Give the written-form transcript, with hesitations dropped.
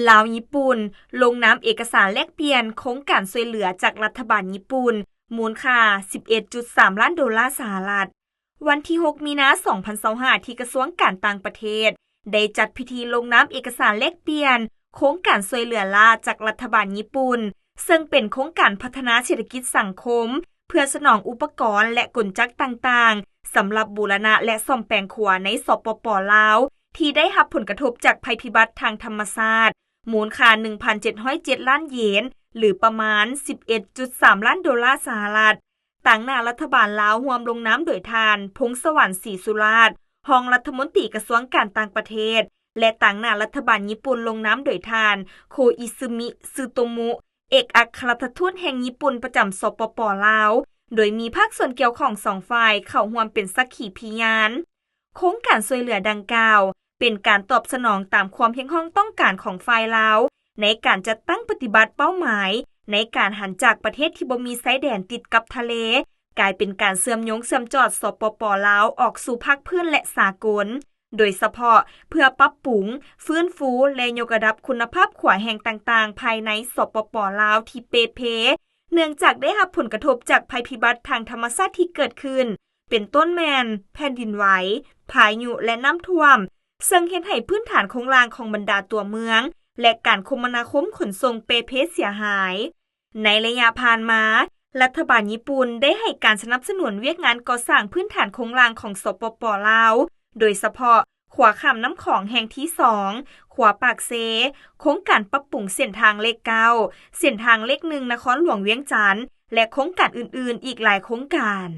ลาวญี่ปุ่นลงนามเอกสารแลกเปลี่ยนโครงการช่วยเหลือจากรัฐบาลญี่ปุ่นมูลค่า 11.3 ล้านดอลลาร์สหรัฐวันที่ 6 มีนาคม 2025 ที่กระทรวงการต่างประเทศได้จัดพิธีลงนามเอกสารแลกเปลี่ยนโครงการช่วยเหลือลาวจากรัฐบาลญี่ปุ่นซึ่งเป็นโครงการพัฒนาเศรษฐกิจสังคมเพื่อสนองอุปกรณ์และกลจักรต่างๆสำหรับบูรณะและซ่อมแปลงครัวในสปป.ลาวที่ได้รับผลกระทบจากภัยพิบัติทางธรรมชาติมูลค่า 1,707 ล้านเยนหรือประมาณ 11.3 ล้านดอลลาร์สหรัฐต่างหน้ารัฐบาลลาวร่วมลงนามโดยทานพงษ์สวรรค์ศรีสุราษฎร์รองรัฐมนตรีกระทรวงการต่างประเทศและต่างหน้ารัฐบาลญี่ปุ่นลงนามโดยทานโคอิซึมิซึโตมุเอกอัครราชทูตแห่งญี่ปุ่นประจำสปป.ลาวโดยมีภาคส่วนเกี่ยวข้อง2ฝ่ายเข้าร่วมเป็นสักขีพยานโครงการช่วยเหลือดังกล่าวเป็นการตอบสนองตามความเพียงต้องต้องการของฝ่ายลาวในการจัดตั้งปฏิบัติเป้าหมายในการหันจากประเทศที่บ่มีชายแดนติดกับทะเลกลายเป็นการเชื่อมโยงเชื่อมจอดสปป.ลาวออกสู่ภาคพื้นและสากลโดยเฉพาะเพื่อปรับปรุงฟื้นฟูและยกระดับคุณภาพขวาแห่งต่างๆภายในสปป.ลาวที่เปเพเนื่องจากได้รับผลกระทบจากภัยพิบัติทางธรรมชาติที่เกิดขึ้นเป็นต้นแมนแผ่นดินไหวพายุและน้ำท่วมซึ่งเฮ็ดให้พื้นฐานโครงสร้างของบรรดาตัวเมืองและการคมนาคมขนส่งเปเพเสียหายในระยะผ่านมารัฐบาลญี่ปุ่นได้ให้การสนับสนุนเวียกงานก่อสร้างพื้นฐานโครงสร้างของสปป.ลาวโดยเฉพาะขวาข้ามน้ำของแห่งที่2ขวาปากเซโครงการปรับปรุงเส้นทางเลข9เส้นทางเลข1นครหลวงเวียงจันทน์และโครงการอื่นๆอีกหลายโครงการ